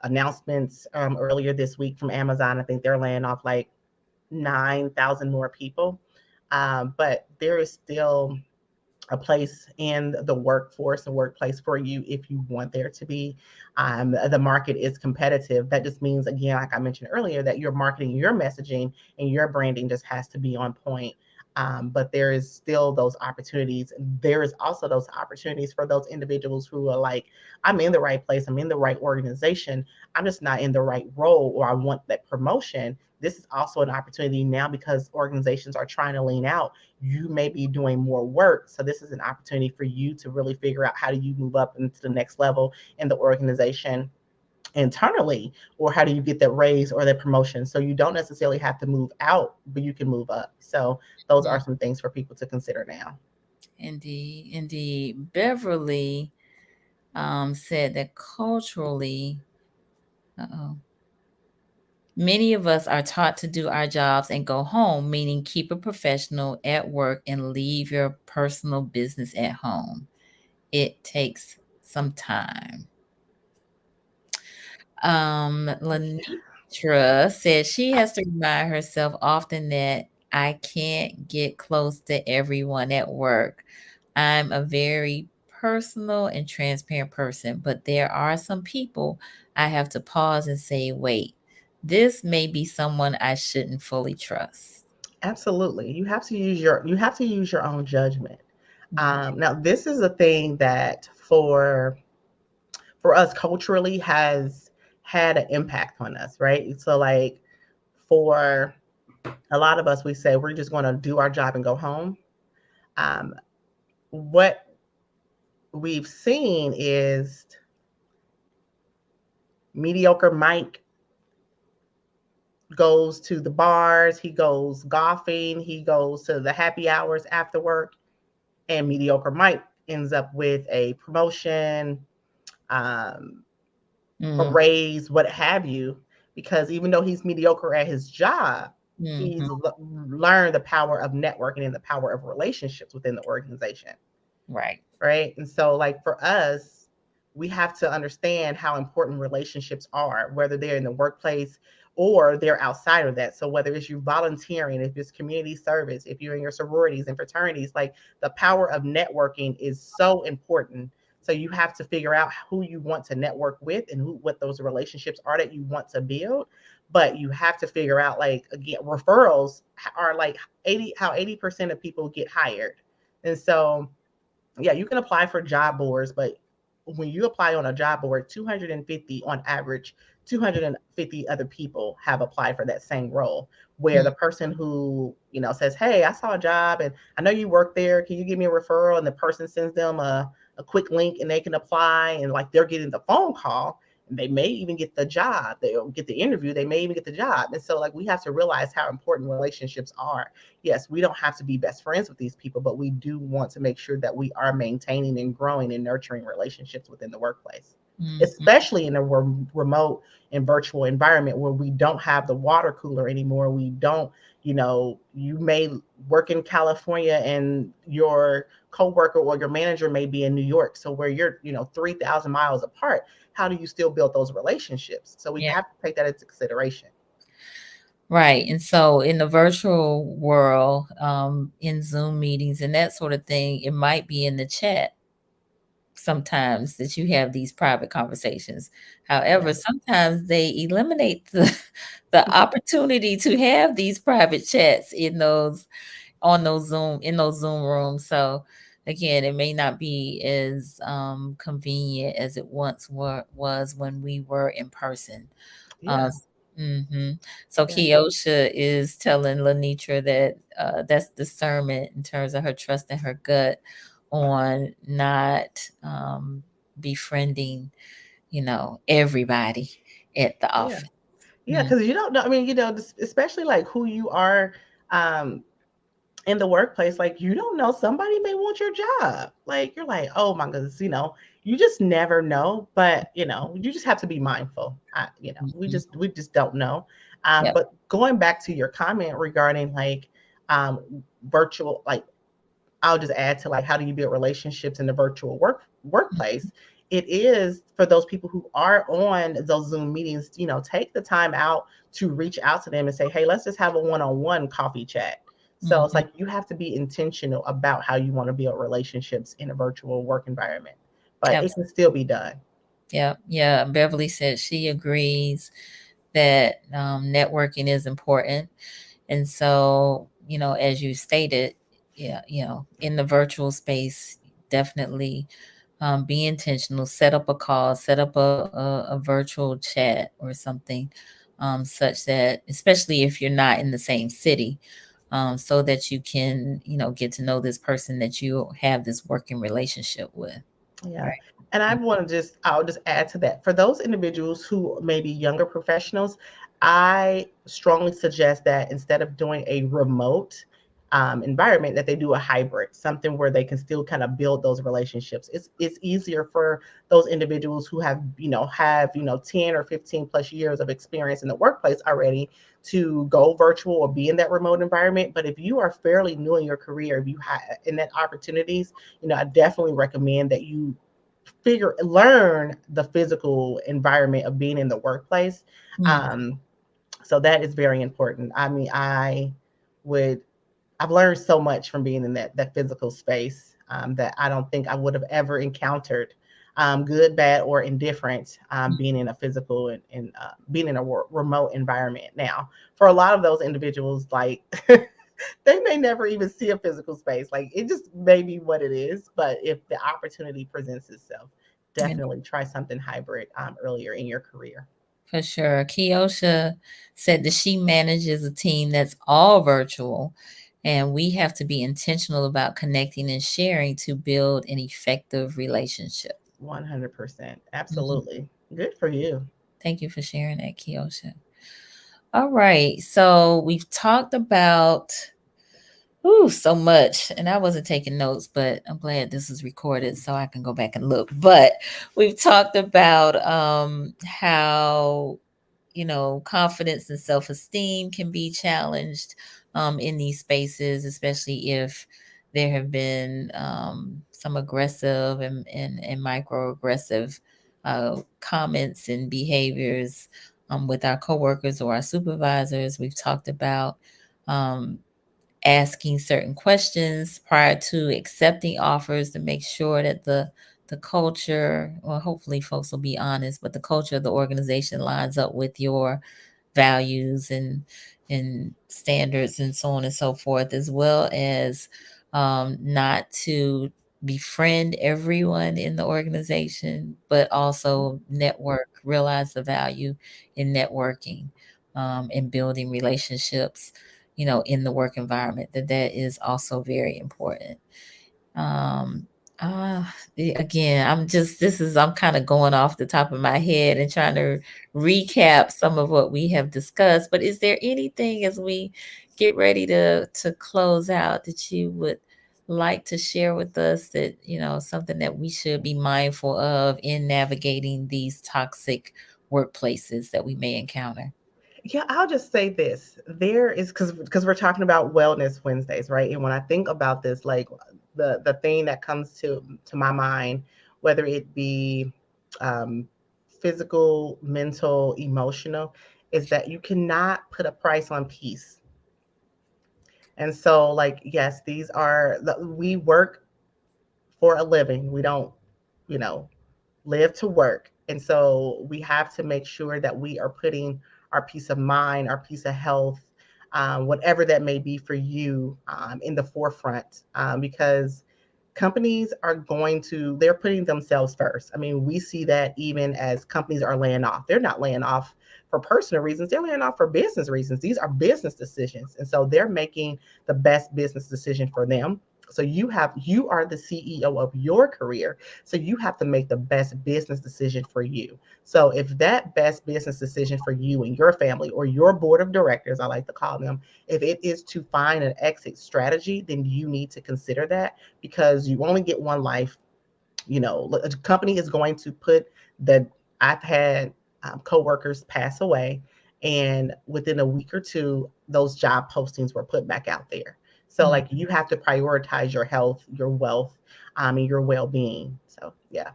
announcements earlier this week from Amazon. I think they're laying off like 9,000 more people. But there is still a place in the workforce and workplace for you if you want there to be. The market is competitive. That just means, again, like I mentioned earlier, that your marketing, your messaging, and your branding just has to be on point. But there is still those opportunities. There is also those opportunities for those individuals who are like, I'm in the right place, I'm in the right organization, I'm just not in the right role, or I want that promotion. This is also an opportunity now because organizations are trying to lean out. You may be doing more work. So this is an opportunity for you to really figure out how do you move up into the next level in the organization internally, or how do you get that raise or that promotion. So you don't necessarily have to move out, but you can move up. So those Mm, are some things for people to consider now. indeed, indeed. Beverly said that culturally, uh-oh, many of us are taught to do our jobs and go home, meaning keep a professional at work and leave your personal business at home. It takes some time. Lenitra said she has to remind herself often that I can't get close to everyone at work. I'm a very personal and transparent person, but there are some people I have to pause and say, wait, this may be someone I shouldn't fully trust. Absolutely. You have to use your own judgment. Mm, Now this is a thing that for us culturally has had an impact on us, right? So like for a lot of us, we say we're just going to do our job and go home. Um, what we've seen is mediocre Mike goes to the bars, he goes golfing, he goes to the happy hours after work, and mediocre Mike ends up with a promotion, um, a mm, raise, what have you, because even though he's mediocre at his job, he's mhm. learned the power of networking and the power of relationships within the organization. Right. Right? And so, like for us, we have to understand how important relationships are, whether they're in the workplace or they're outside of that. So, whether it's you volunteering, if it's community service, if you're in your sororities and fraternities, like the power of networking is so important. So, you have to figure out who you want to network with and what those relationships are that you want to build. But you have to figure out, like, again, referrals are like 80% of people get hired. And so, yeah, you can apply for job boards, but when you apply on a job board, 250 on average, 250 other people have applied for that same role. Where Mm, the person who, says, hey, I saw a job and I know you work there. Can you give me a referral? And the person sends them a quick link and they can apply. And like they're getting the phone call and they may even get the job. They'll get the interview. They may even get the job. And so, like, we have to realize how important relationships are. Yes, we don't have to be best friends with these people, but we do want to make sure that we are maintaining and growing and nurturing relationships within the workplace, mhm. especially in a remote and virtual environment where we don't have the water cooler anymore. We don't, you may work in California and your coworker or your manager may be in New York. So where you're, 3,000 miles apart, how do you still build those relationships? So we Yeah. have to take that into consideration. Right. And so in the virtual world, in Zoom meetings and that sort of thing, it might be in the chat sometimes that you have these private conversations. Yeah. However, sometimes they eliminate the the opportunity to have these private chats in those on those Zoom in those Zoom rooms. So again, it may not be as convenient as it once was when we were in person. Uh, Yeah. mm-hmm. So Yeah. Keosha is telling Lenitra that that's discernment in terms of her trusting her gut on not befriending, everybody at the Yeah. office. Yeah, Mm, because you don't know. I mean, especially like who you are. um, in the workplace, like you don't know, somebody may want your job. Like you're like, oh my goodness, you just never know. But you just have to be mindful. We Mhm. just don't know. Yep. But going back to your comment regarding like virtual, like I'll just add to like how do you build relationships in the virtual workplace? It is for those people who are on those Zoom meetings, take the time out to reach out to them and say, hey, let's just have a one-on-one coffee chat. So it's Mhm. like you have to be intentional about how you want to build relationships in a virtual work environment, but it can still be done. Yeah, yeah. Beverly said she agrees that networking is important. And so, as you stated, yeah, in the virtual space, definitely be intentional, set up a call, set up a virtual chat or something, such that, especially if you're not in the same city, so that you can, get to know this person that you have this working relationship with. Yeah. Right. And I'll just add to that. For those individuals who may be younger professionals, I strongly suggest that instead of doing a remote environment, that they do a hybrid, something where they can still kind of build those relationships. It's easier for those individuals who have 10 or 15 plus years of experience in the workplace already to go virtual or be in that remote environment. But if you are fairly new in your career, if you have in that opportunities, I definitely recommend that you learn the physical environment of being in the workplace. Mm, Um, so that is very important. I mean, would I've learned so much from being in that physical space that I don't think I would have ever encountered, good, bad, or indifferent, being in a physical and being in a remote environment. Now, for a lot of those individuals, like they may never even see a physical space. Like it just may be what it is. But if the opportunity presents itself, yeah, definitely try something hybrid earlier in your career. for sure. Kiosha said that she manages a team that's all virtual, and we have to be intentional about connecting and sharing to build an effective relationship. 100%. Mhm. Absolutely. Good for you. Thank you for sharing that, Kiosha. All right. So we've talked about so much. And I wasn't taking notes, but I'm glad this is recorded so I can go back and look. But we've talked about how confidence and self-esteem can be challenged in these spaces, especially if there have been some aggressive and microaggressive comments and behaviors with our coworkers or our supervisors. We've talked about um, asking certain questions prior to accepting offers to make sure that the culture, well, hopefully folks will be honest, but the culture of the organization lines up with your values and standards and so on and so forth, as well as not to befriend everyone in the organization, but also network, realize the value in networking and building relationships, in the work environment, that is also very important. Um, uh, Again, I'm kind of going off the top of my head and trying to recap some of what we have discussed. But is there anything as we get ready to close out that you would like to share with us, that, something that we should be mindful of in navigating these toxic workplaces that we may encounter? Yeah, I'll just say this. There is because we're talking about Wellness Wednesdays, right? And when I think about this, like the thing that comes to my mind, whether it be um, physical, mental, emotional, is that you cannot put a price on peace. And so, like, yes, we work for a living. We don't, you know, live to work. And so we have to make sure that we are putting our peace of mind, our peace of health, whatever that may be for you, in the forefront, because companies they're putting themselves first. I mean, we see that even as companies are laying off. They're not laying off for personal reasons, they're laying off for business reasons. These are business decisions. And so they're making the best business decision for them. So you are the CEO of your career. So you have to make the best business decision for you. So if that best business decision for you and your family, or your board of directors, I like to call them, if it is to find an exit strategy, then you need to consider that, because you only get one life. A company is going to put the I've had coworkers pass away, and within a week or two, those job postings were put back out there. So, Mm, like, you have to prioritize your health, your wealth, and your well-being. So, yeah.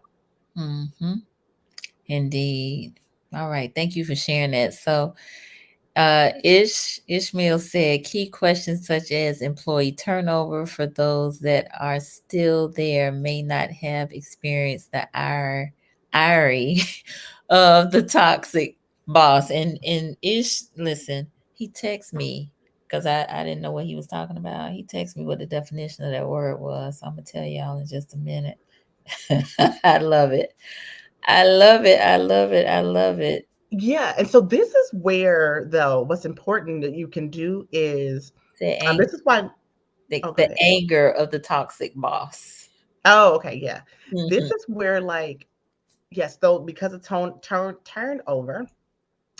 mm-hmm. Indeed. All right. Thank you for sharing that. So, Ishmael said key questions such as employee turnover for those that are still there may not have experienced the irony of the toxic boss. And Ish, listen, he texted me because I didn't know what he was talking about. He texted me what the definition of that word was. So I'm gonna tell y'all in just a minute. I love it. I love it. I love it. I love it. Yeah. And so this is where, though, what's important that you can do is, The this is why. Oh, go the ahead. anger of the toxic boss. Oh, okay. Yeah. This Mhm, is where, like, yes, though, because of turnover,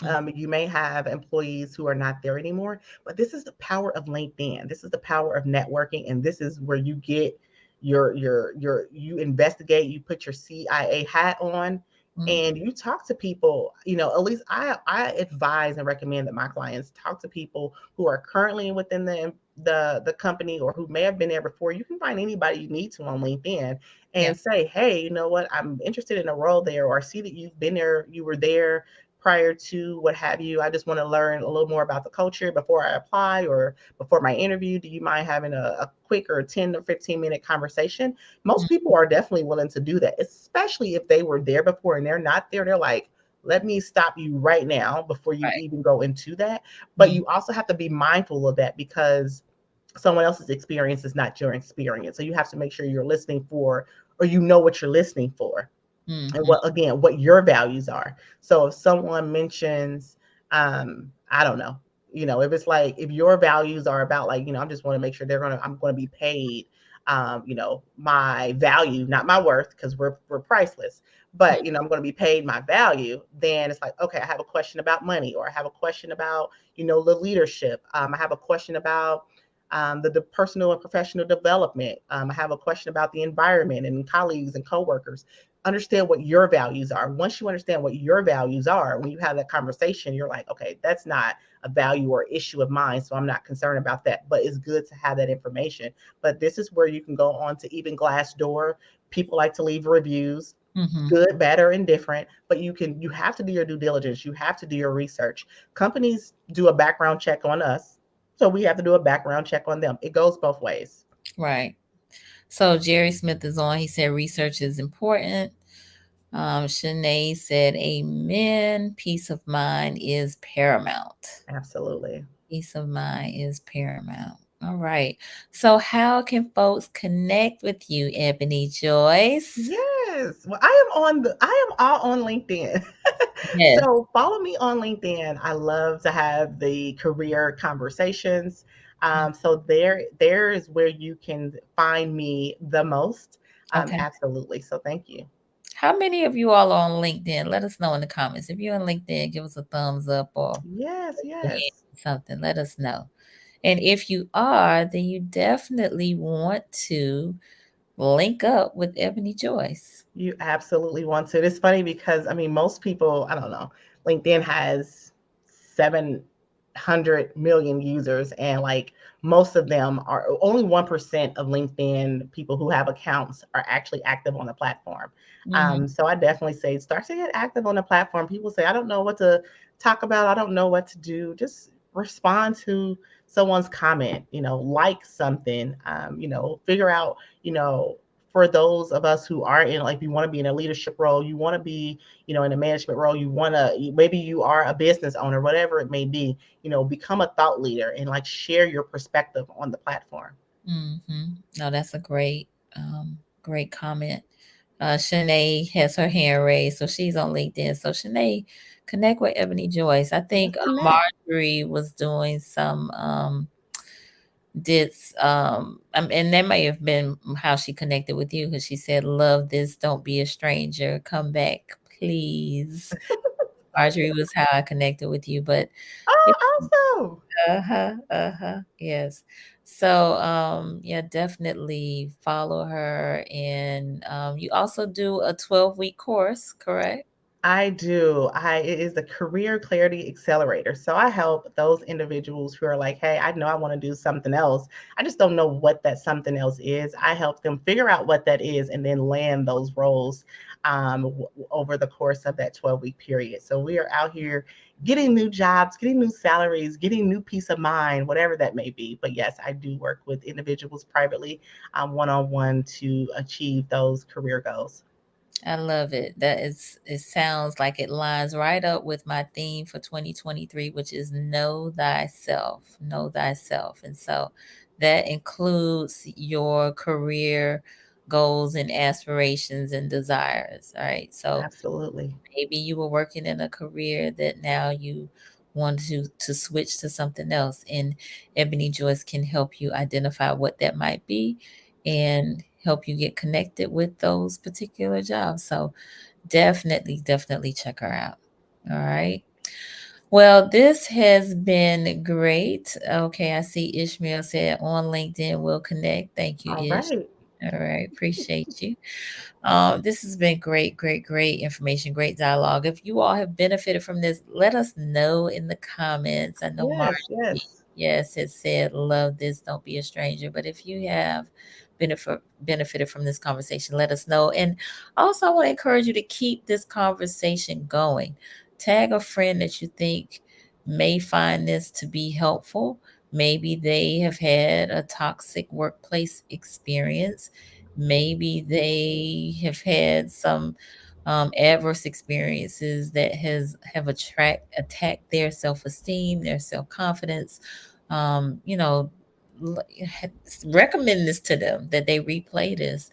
mhm. you may have employees who are not there anymore, but this is the power of LinkedIn. This is the power of networking, and this is where you get you investigate, you put your CIA hat on, Mm, and you talk to people. At least I advise and recommend that my clients talk to people who are currently within the company, or who may have been there before. You can find anybody you need to on LinkedIn yeah. and say, hey, you know what, I'm interested in a role there, or I see that you've been there, you were there prior to what have you. I just want to learn a little more about the culture before I apply, or before my interview. Do you mind having a quick or 10 or 15-minute conversation? Most Mm, people are definitely willing to do that, especially if they were there before and they're not there. They're like, let me stop you right now before you right. even go into that. But Mm, you also have to be mindful of that, because someone else's experience is not your experience. So you have to make sure you're listening for, or what you're listening for, and mhm, what your values are. So if someone mentions, I don't know, if it's like, if your values are about, like, I just want to make sure I'm going to be paid, my value, not my worth, because we're priceless, mm, but I'm going to be paid my value. Then it's like, okay, I have a question about money, or I have a question about, the leadership. I have a question about the personal and professional development. I have a question about the environment and colleagues and coworkers. Understand what your values are. Once you understand what your values are, when you have that conversation, you're like, okay, that's not a value or issue of mine, so I'm not concerned about that. But it's good to have that information. But this is where you can go on to even Glassdoor. People like to leave reviews, mhm. good, bad, or indifferent. But you have to do your due diligence. You have to do your research. Companies do a background check on us, so we have to do a background check on them. It goes both ways. Right. So Jerry Smith is on. He said research is important. Shanae said, Amen. Peace of mind is paramount. Absolutely. Peace of mind is paramount. All right. So, how can folks connect with you, Ebony Joyce? Yes. Well, I am all on LinkedIn. Yes. So follow me on LinkedIn. I love to have the career conversations. Mm, So there is where you can find me the most. okay. Absolutely. So thank you. How many of you all are on LinkedIn? Let us know in the comments. If you're on LinkedIn, give us a thumbs up or Yes, your hand yes. or something. Let us know. And if you are, then you definitely want to link up with Ebony Joyce. You absolutely want to. It's funny because, I mean, most people, I don't know, LinkedIn has 700 million users, and like, most of them are, only 1% of LinkedIn people who have accounts are actually active on the platform. Hmm. So I definitely say, start to get active on the platform. People say, I don't know what to talk about. I don't know what to do. Just respond to someone's comment, like something, figure out, for those of us who are in, like, you want to be in a leadership role, you want to be, in a management role, you want to, maybe you are a business owner, whatever it may be, become a thought leader and, like, share your perspective on the platform. Hmm. No, that's a great comment. Shanae has her hand raised, so she's on LinkedIn. So Shanae, connect with Ebony Joyce. I think Let's connect. Marjorie was doing some and that may have been how she connected with you, because she said, "Love this, don't be a stranger, come back, please." Marjorie was how I connected with you, but Oh, awesome. yes. So, yeah, definitely follow her, and you also do a 12-week course, correct? I do. It is the Career Clarity Accelerator. So I help those individuals who are like, "Hey, I know I want to do something else. I just don't know what that something else is." I help them figure out what that is and then land those roles over the course of that 12-week period. So we are out here getting new jobs, getting new salaries, getting new peace of mind, whatever that may be. But yes, I do work with individuals privately, one-on-one, to achieve those career goals. I love it. It sounds like it lines right up with my theme for 2023, which is know thyself, know thyself. And so that includes your career goals and aspirations and desires. All right. So Absolutely. maybe you were working in a career that now you want to switch to something else, and Ebony Joyce can help you identify what that might be and help you get connected with those particular jobs. So definitely check her out. All right. Well, this has been great. Okay, I see Ishmael said on LinkedIn we'll connect. Thank you, All Ish. right. All right, appreciate you. This has been great information, great dialogue. If you all have benefited from this, let us know in the comments. I know Yes, Marjorie, yes. yes, has said, love this, don't be a stranger. But if you have benefited from this conversation, let us know. And also, I want to encourage you to keep this conversation going. Tag a friend that you think may find this to be helpful. Maybe they have had a toxic workplace experience. Maybe they have had some adverse experiences that have attacked their self-esteem, their self-confidence. You know, l- recommend this to them, that they replay this,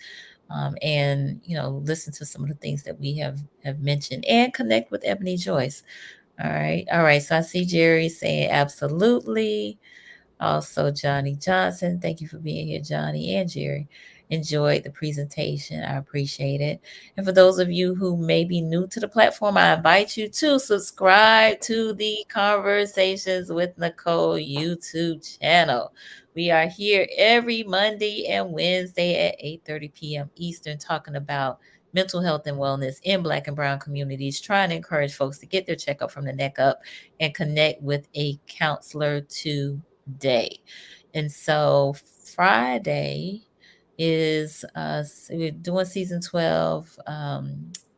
and listen to some of the things that we have mentioned, and connect with Ebony Joyce. All right. So I see Jerry saying absolutely. Also, Johnny Johnson, thank you for being here, Johnny and Jerry. Enjoyed the presentation. I appreciate it. And for those of you who may be new to the platform, I invite you to subscribe to the Conversations with Nicole YouTube channel. We are here every Monday and Wednesday at 8:30 p.m. Eastern, talking about mental health and wellness in Black and Brown communities, trying to encourage folks to get their checkup from the neck up and connect with a counselor today. And so Friday is we're doing season 12.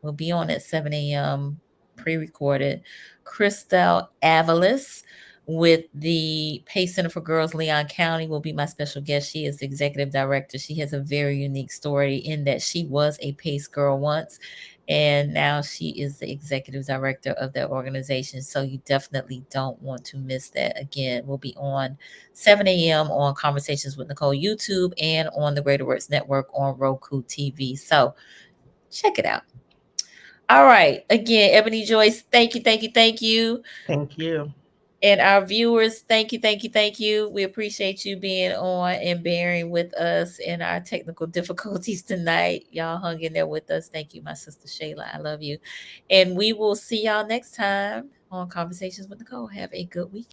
We'll be on at 7 a.m. pre-recorded. Christelle Avalis with the Pace Center for Girls Leon County will be my special guest. She is the executive director. She has a very unique story in that she was a Pace girl once, and now she is the executive director of that organization. So you definitely don't want to miss that. Again, we'll be on 7 a.m. on Conversations with Nicole YouTube and on the Greater Works Network on Roku TV. So check it out. All right. Again, Ebony Joyce, thank you. Thank you. And our viewers, thank you. We appreciate you being on and bearing with us in our technical difficulties tonight. Y'all hung in there with us. Thank you, my sister Shayla. I love you. And we will see y'all next time on Conversations with Nicole. Have a good week.